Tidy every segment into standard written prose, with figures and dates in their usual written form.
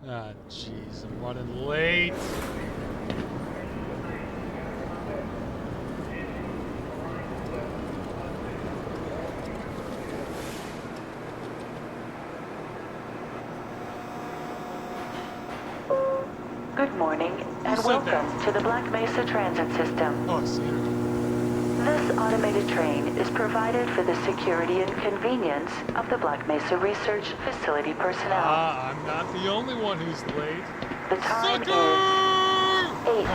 Ah, jeez, I'm running late. Good morning Who and said that? welcome to the Black-Mesa transit system. Oh, Sandra. This automated train is provided for the security and convenience of the Black-Mesa Research Facility personnel. Ah, I'm not the only one who's late. The time Sucker! is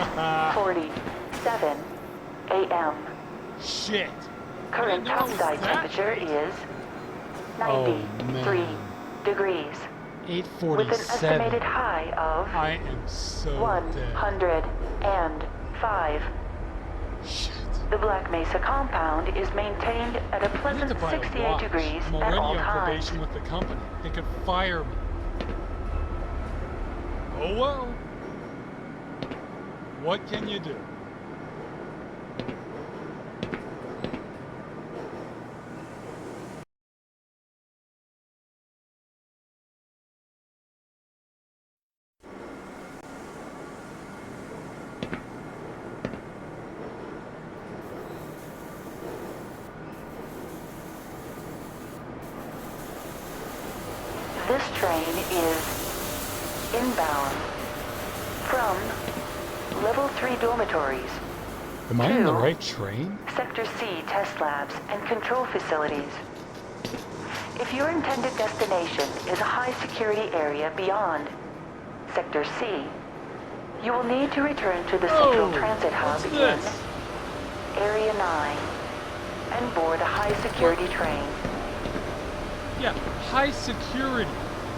8:47 a.m. Shit. I didn't Current know I was outside that temperature late. is Oh, 93 man. degrees, with an 8:47. estimated high of I am so dead. 105. Shit. The Black-Mesa compound is maintained at a I need pleasant to buy a 68 watch. degrees I'm at already all on times. probation with the company. They could fire me. Oh well. What can you do? This train is inbound from Level 3 dormitories Am I on the to right train? Sector C test labs and control facilities. If your intended destination is a high-security area beyond Sector C, you will need to return to the Central Transit Hub What's in this? Area 9 and board a high-security train. Yeah, high security.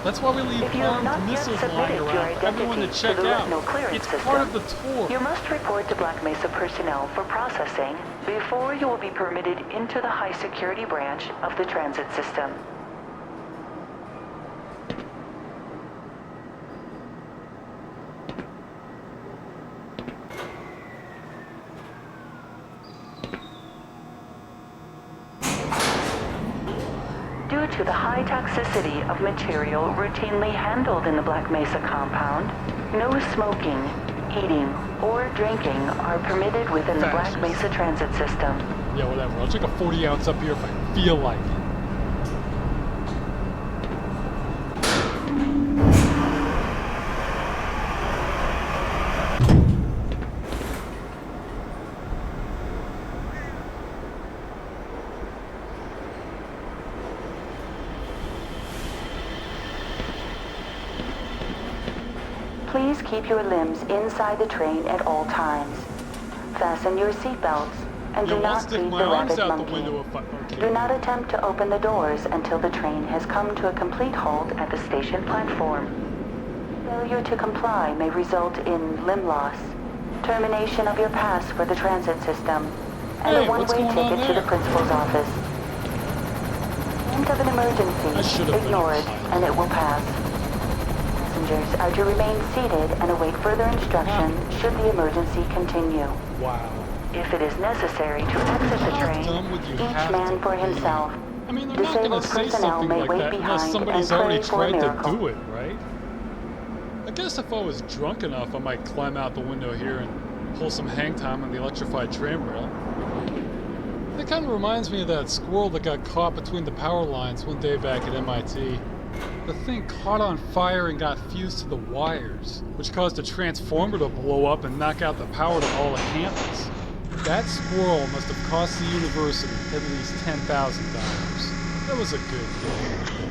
That's why we leave If you have armed not yet missiles lying submitted your around for everyone to identity check to the out. retinal clearance It's system, part of the tour. you must report to Black-Mesa personnel for processing before you will be permitted into the high-security branch of the transit system. Due to the high toxicity of material routinely handled in the Black-Mesa compound, no smoking, eating, or drinking are permitted within the Fascist. Black-Mesa transit system. Yeah, whatever. I'll take a 40 ounce up here if I feel like it. Please keep your limbs inside the train at all times. Fasten your seatbelts and Yeah, do well, I'll not stick feed my the arms rabbit out the monkey. window if I... Okay. Do not attempt to open the doors until the train has come to a complete halt at the station platform. Failure to comply may result in limb loss, termination of your pass for the transit system, and Hey, a what's one-way going on ticket to the there? principal's office. Hint of an I emergency, should have been ignore a it, pilot. and it will pass. Passengers are to remain seated and await further instruction should the emergency continue. Wow. If it is necessary to exit the How train, dumb would you each have man to for be? himself. I mean, they're not going to Disabled say personnel something may like wait that unless behind and somebody's pray already for a tried to miracle. do it, right? I guess if I was drunk enough, I might climb out the window here and pull some hang time on the electrified tram rail. That kind of reminds me of that squirrel that got caught between the power lines one day back at MIT. The thing caught on fire and got fused to the wires, which caused a transformer to blow up and knock out the power to all the campus. That squirrel must have cost the university at least $10,000. That was a good day.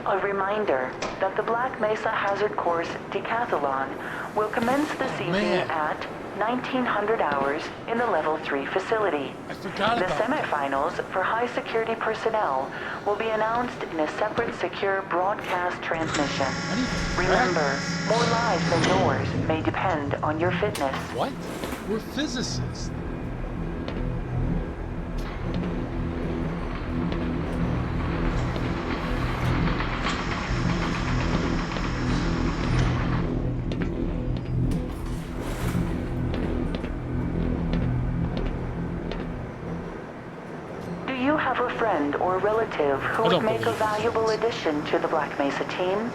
A reminder that the Black-Mesa Hazard Course Decathlon will commence this evening man. at 1900 hours in the Level 3 facility. I forgot The about that. semifinals for high security personnel will be announced in a separate secure broadcast transmission. I need to Remember, practice. more lives than yours may depend on your fitness. What? We're physicists. Do you have a friend or relative who I don't would make a believe valuable this. addition to the Black-Mesa team?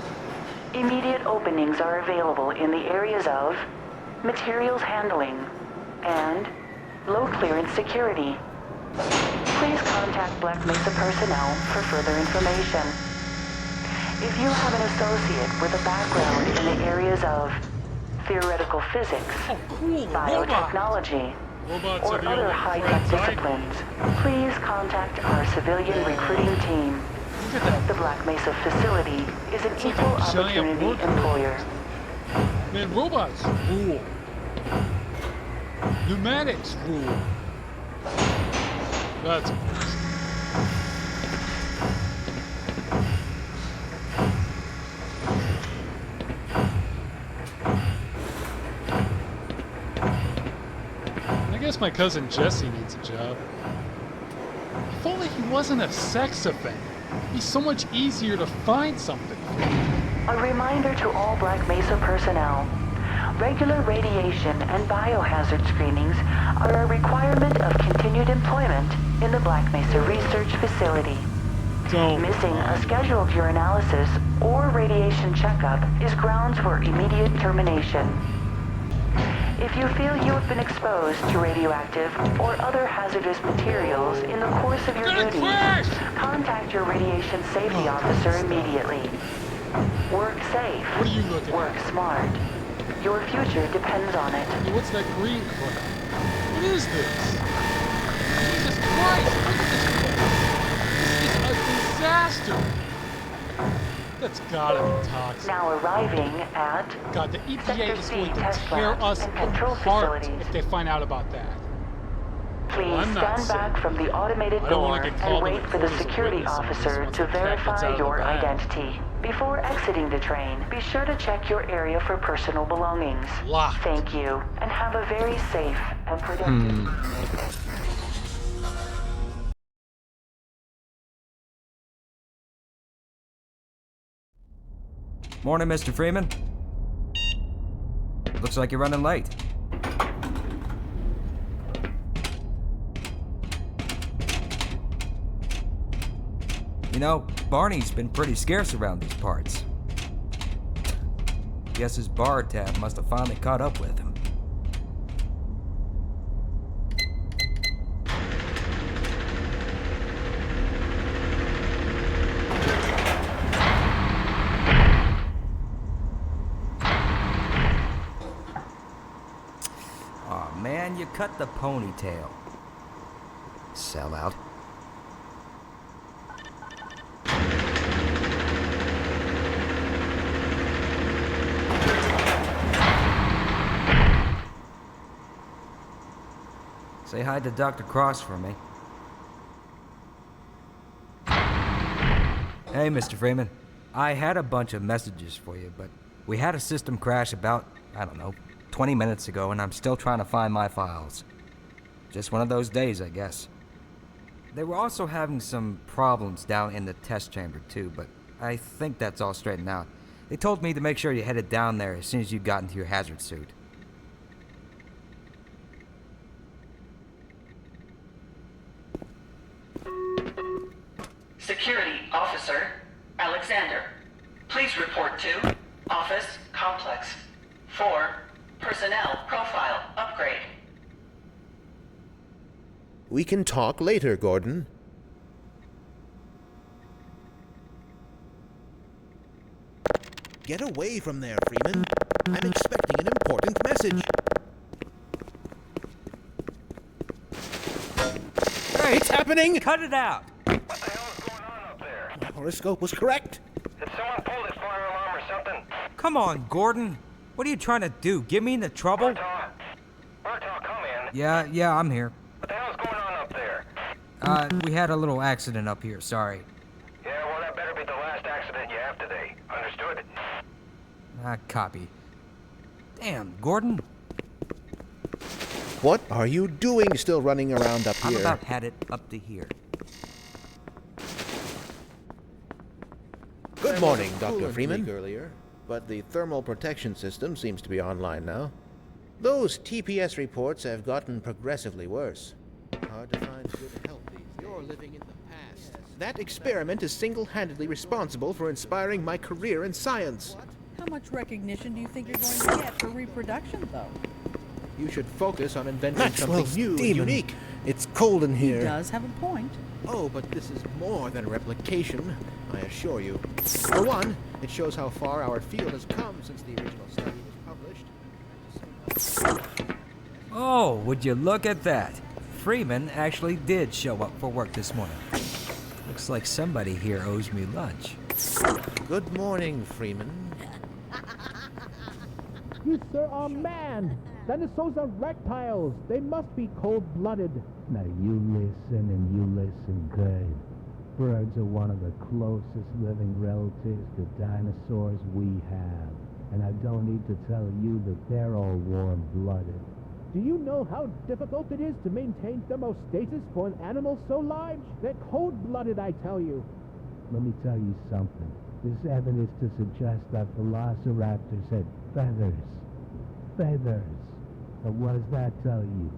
Immediate openings are available in the areas of materials handling and low clearance security. Please contact Black-Mesa personnel for further information. If you have an associate with a background in the areas of theoretical physics, Oh, cool. biotechnology, Robots are or the other only high-tech friends I disciplines, please contact our civilian recruiting team. Look at that. The Black-Mesa facility is an It's like equal a giant opportunity work employer. Man, robots rule. Pneumatics rule. That's amazing. I guess my cousin Jesse needs a job. If only he wasn't a sex offender. It'd be so much easier to find something. A reminder to all Black-Mesa personnel. Regular radiation and biohazard screenings are a requirement of continued employment in the Black-Mesa Research Facility. Don't Missing a mind. scheduled urinalysis or radiation checkup is grounds for immediate termination. If you feel you have been exposed to radioactive or other hazardous materials in the course of your Gonna duties, crash! contact your radiation safety officer immediately. Work safe. What are you looking Work at? smart. Your future depends on it. Hey, what's that green crap? What is this? Jesus Christ! Look at this place! This is a disaster! That's gotta be toxic. Now arriving at God, the EPA Sector is C going to test tear labs us and control apart facilities. if they find out about that. Please I'm not stand back safe. from the automated I don't door wanna get and called in wait the for the court as a security witness on this officer once to the cat gets verify out of the your bag. identity. Before exiting the train, be sure to check your area for personal belongings. Locked. Thank you, and have a very safe and productive. Morning, Mr. Freeman. Looks like you're running late. You know, Barney's been pretty scarce around these parts. Guess his bar tab must have finally caught up with him. Aw, man, you cut the ponytail. Sellout. Say hi to Dr. Cross for me. Hey, Mr. Freeman. I had a bunch of messages for you, but we had a system crash about, I don't know, 20 minutes ago, and I'm still trying to find my files. Just one of those days, I guess. They were also having some problems down in the test chamber, too, but I think that's all straightened out. They told me to make sure you headed down there as soon as you got into your hazard suit. Security Officer Alexander, please report to Office Complex 4 Personnel Profile Upgrade. We can talk later, Gordon. Get away from there, Freeman. I'm expecting an important message. Hey, It's happening! cut it out! What the hell is going on up there? My horoscope was correct. Did someone pull this fire alarm or something? Come on, Gordon. What are you trying to do? Get me into trouble? Murtaugh? Murtaugh, come in. Yeah, I'm here. What the hell's going on up there? We had a little accident up here, sorry. Yeah, well, that better be the last accident you have today. Understood? Copy. Damn, Gordon. What are you doing still running around up I've here? about had it up to here. Good morning, Dr. Freeman. Earlier, but the thermal protection system seems to be online now. Those TPS reports have gotten progressively worse. Hard to find good help these days. You're living in the past. That experiment is single-handedly responsible for inspiring my career in science. How much recognition do you think you're going to get for reproduction, though? You should focus on inventing Maxwell's something new and demon. unique. It's cold in He here. does have a point. Oh, but this is more than replication, I assure you. For one, it shows how far our field has come since the original study was published. Oh, would you look at that? Freeman actually did show up for work this morning. Looks like somebody here owes me lunch. Good morning, Freeman. You, sir, are man. Dinosaurs are reptiles. They must be cold-blooded. Now you listen and you listen good. Birds are one of the closest living relatives to dinosaurs we have. And I don't need to tell you that they're all warm-blooded. Do you know how difficult it is to maintain thermostasis for an animal so large? They're cold-blooded, I tell you. Let me tell you something. There's evidence to suggest that velociraptors had feathers. Feathers. But what does that tell you?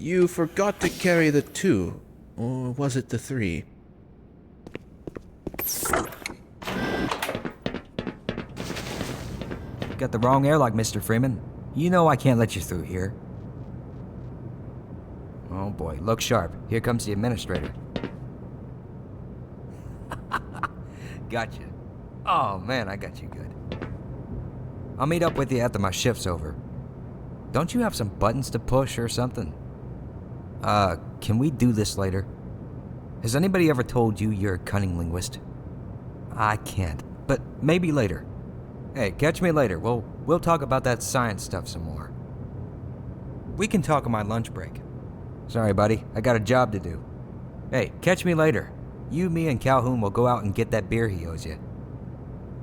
You forgot to carry the 2. Or was it the 3? Got the wrong airlock, Mr. Freeman. You know I can't let you through here. Oh boy, look sharp. Here comes the administrator. Gotcha. Oh man, I got you good. I'll meet up with you after my shift's over. Don't you have some buttons to push or something? Can we do this later? Has anybody ever told you you're a cunning linguist? I can't, but maybe later. Hey, catch me later. We'll talk about that science stuff some more. We can talk on my lunch break. Sorry, buddy. I got a job to do. Hey, catch me later. You, me, and Calhoun will go out and get that beer he owes you.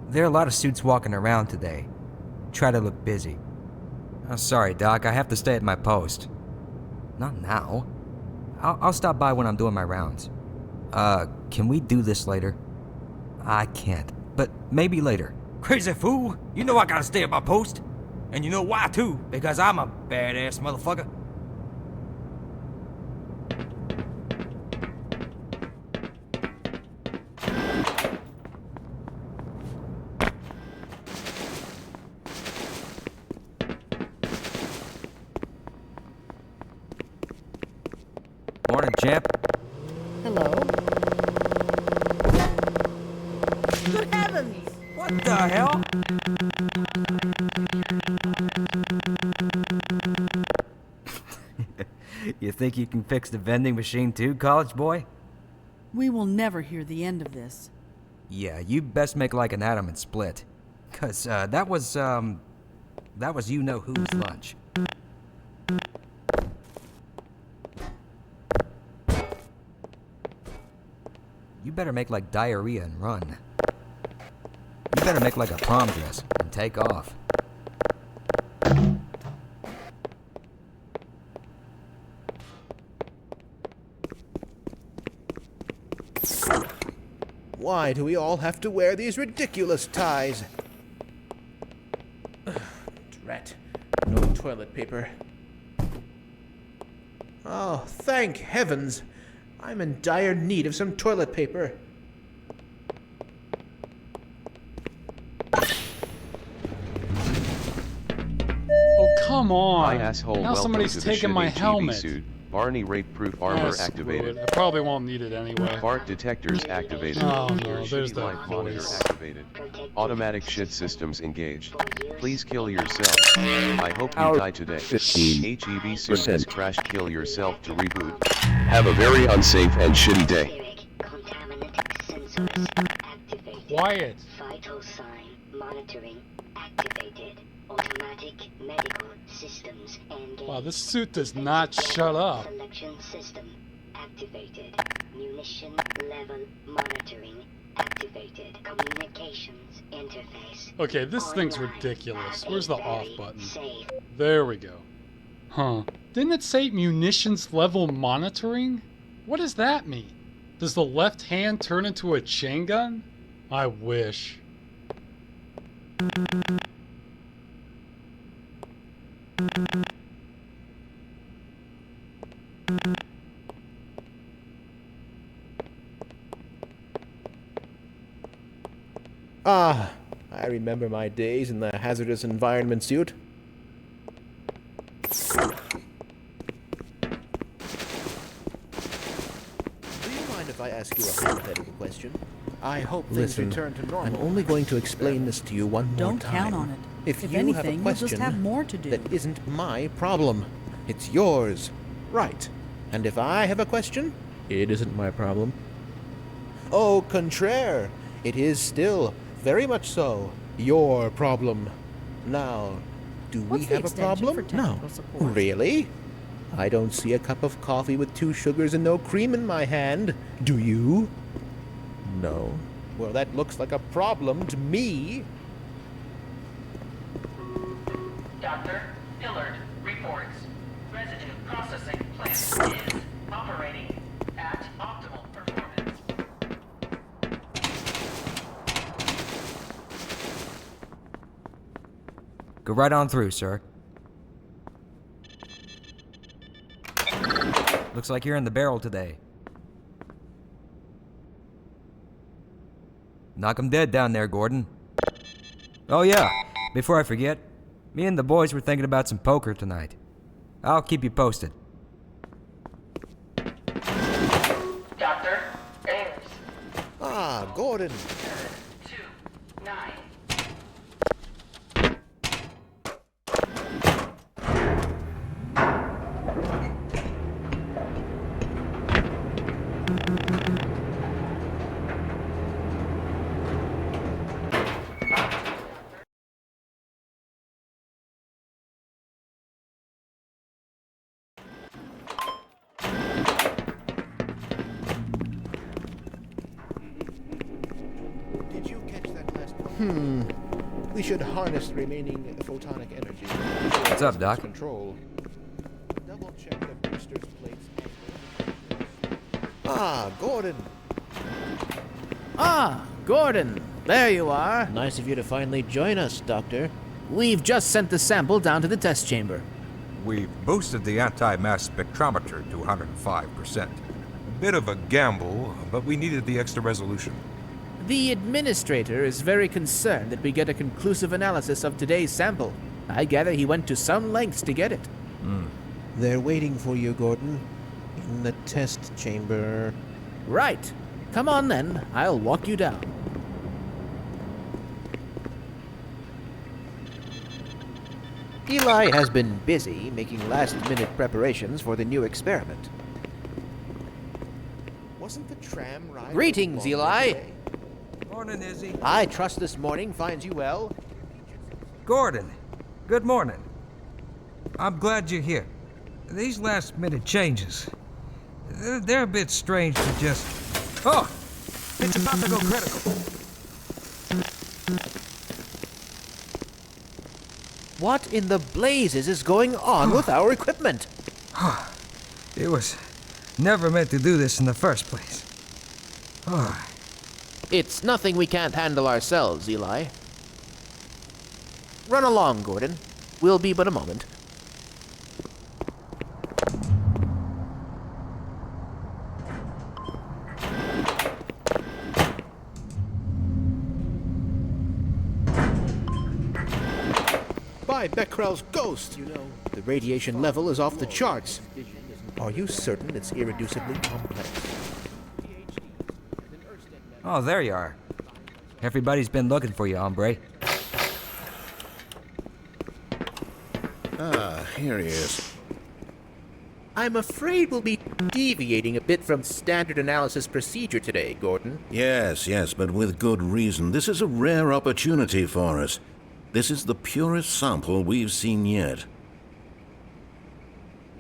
There are a lot of suits walking around today. Try to look busy. Oh, sorry, Doc. I have to stay at my post. Not now. I'll stop by when I'm doing my rounds. Can we do this later? I can't, but maybe later. Crazy fool! You know I gotta stay at my post. And you know why, too. Because I'm a badass motherfucker. Morning, champ. Hello? Good heavens! What the hell? You think you can fix the vending machine too, college boy? We will never hear the end of this. Yeah, you best make like an atom and split. 'Cause that was you-know-whose lunch. You better make like diarrhea and run. You better make like a prom dress and take off. Why do we all have to wear these ridiculous ties? Ugh, drat. No toilet paper. Oh, thank heavens! I'm in dire need of some toilet paper. Oh, come on. Hi asshole, Now welcome somebody's to the taking shitty my TV helmet. suit. Barney rape-proof armor activated. I probably won't need it anyway. Fart detectors activated. Oh Your no, there's shitty that life monitor voice. activated. Automatic shit systems engaged. Please kill yourself. I hope you die today. 15%. HEV suit has crashed. Kill yourself to reboot. Have a very unsafe and shitty day. Quiet. Vital sign monitoring activated. Automatic medical systems engaged. Wow, this suit does not shut up. Selection system activated. Munition level monitoring activated. Communications interface. Okay, this thing's ridiculous. Where's the off button? There we go. Huh. Didn't it say munitions level monitoring? What does that mean? Does the left hand turn into a chain gun? I wish. Ah, I remember my days in the hazardous environment suit. Do you mind if I ask you a hypothetical question? I hope things return to normal. I'm only going to explain this to you one more Don't time. count on it. If you anything, have a you'll question just have more to do. that isn't my problem, it's yours. Right. And if I have a question, it isn't my problem. Au contraire, it is still, very much so, your problem. Now, do we What's the have a extension problem? for technical support? Really? I don't see a cup of coffee with 2 sugars and no cream in my hand. Do you? No. Well, that looks like a problem to me. Dr. Hillard reports residue processing plant is operating at optimal performance. Go right on through, sir. Looks like you're in the barrel today. Knock 'em dead down there, Gordon. Oh yeah, before I forget, me and the boys were thinking about some poker tonight. I'll keep you posted. Dr. Ayers. Ah, Gordon. 729. Did you catch that last We should harness the remaining photonic energy. What's up, Doc? Control. Double check the booster's plates. Ah, Gordon. Ah, Gordon. There you are. Nice of you to finally join us, Doctor. We've just sent the sample down to the test chamber. We've boosted the anti-mass spectrometer to 105%. A bit of a gamble, but we needed the extra resolution. The administrator is very concerned that we get a conclusive analysis of today's sample. I gather he went to some lengths to get it. They're waiting for you, Gordon. In the test chamber. Right. Come on then. I'll walk you down. Eli has been busy making last-minute preparations for the new experiment. Wasn't the tram ride... Greetings, Eli. Morning, Izzy. I trust this morning finds you well. Gordon, good morning. I'm glad you're here. These last-minute changes, they're a bit strange to just... Oh! It's about to go critical. What in the blazes is going on with our equipment? It was never meant to do this in the first place. It's nothing we can't handle ourselves, Eli. Run along, Gordon. We'll be but a moment. By Becquerel's ghost! You know, the radiation level is off the charts. Are you certain it's irreducibly complex? Oh, there you are. Everybody's been looking for you, hombre. Ah, here he is. I'm afraid we'll be deviating a bit from standard analysis procedure today, Gordon. Yes, but with good reason. This is a rare opportunity for us. This is the purest sample we've seen yet.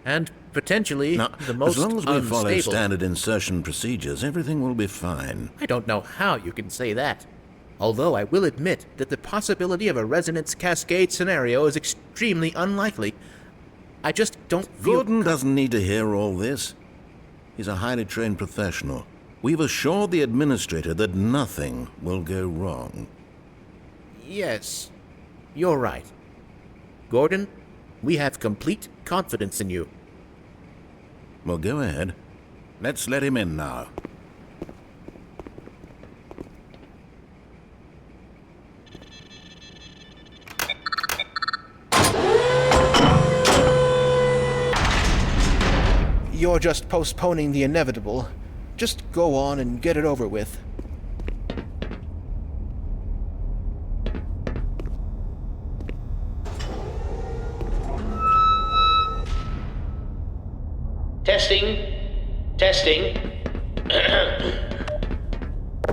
And potentially now, the most as long as we follow unstable. standard insertion procedures, everything will be fine. I don't know how you can say that. Although I will admit that the possibility of a resonance cascade scenario is extremely unlikely. I just don't feel... Gordon doesn't need to hear all this. He's a highly trained professional. We've assured the administrator that nothing will go wrong. Yes, you're right. Gordon, we have complete confidence in you. Well, go ahead. Let's let him in now. You're just postponing the inevitable. Just go on and get it over with. Testing.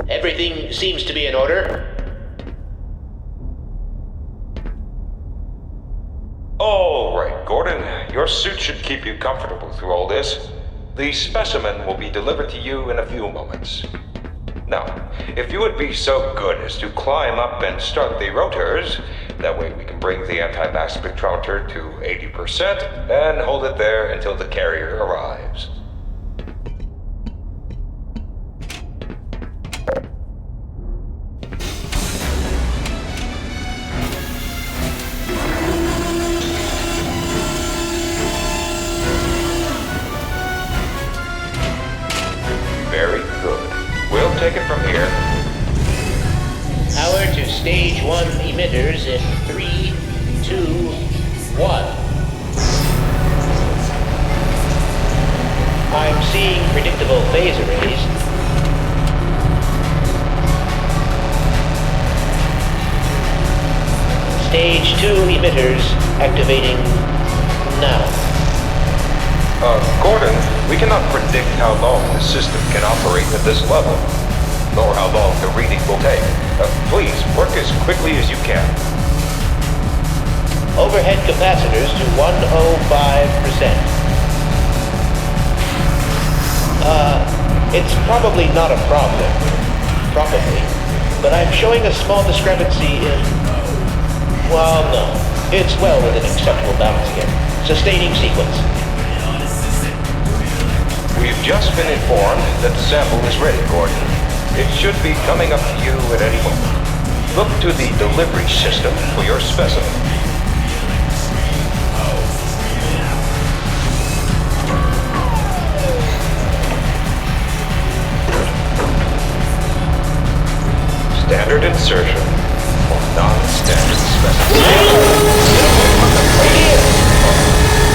Everything seems to be in order. All right, Gordon. Your suit should keep you comfortable through all this. The specimen will be delivered to you in a few moments. Now, if you would be so good as to climb up and start the rotors, that way we can bring the anti-mass spectrometer to 80% and hold it there until the carrier arrives. Very good. We'll take it from here. Power to stage 1 emitters in 3, 2, 1. I'm seeing predictable phase arrays. Stage 2 emitters activating now. Gordon, we cannot predict how long the system can operate at this level, nor how long the reading will take. Please, work as quickly as you can. Overhead capacitors to 105%. It's probably not a problem. Probably. But I'm showing a small discrepancy in... Well, no. It's well within acceptable bounds again. Sustaining sequence. We've just been informed that the sample is ready, Gordon. It should be coming up to you at any moment. Look to the delivery system for your specimen. Standard insertion for non-standard specimen.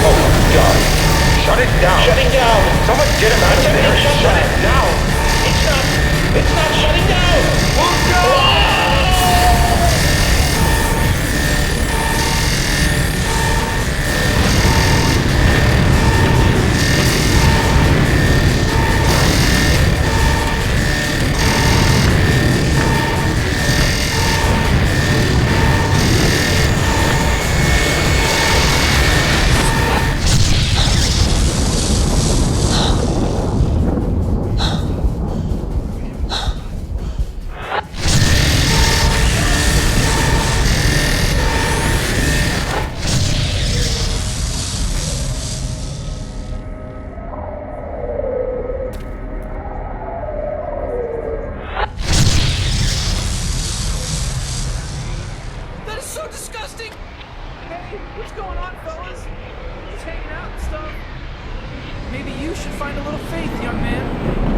Oh my God. Shut it down. Shutting down. Someone get him out of there. Shut it down. It's not shutting down. Look out! What's going on, fellas? Just hanging out and stuff. Maybe you should find a little faith, young man.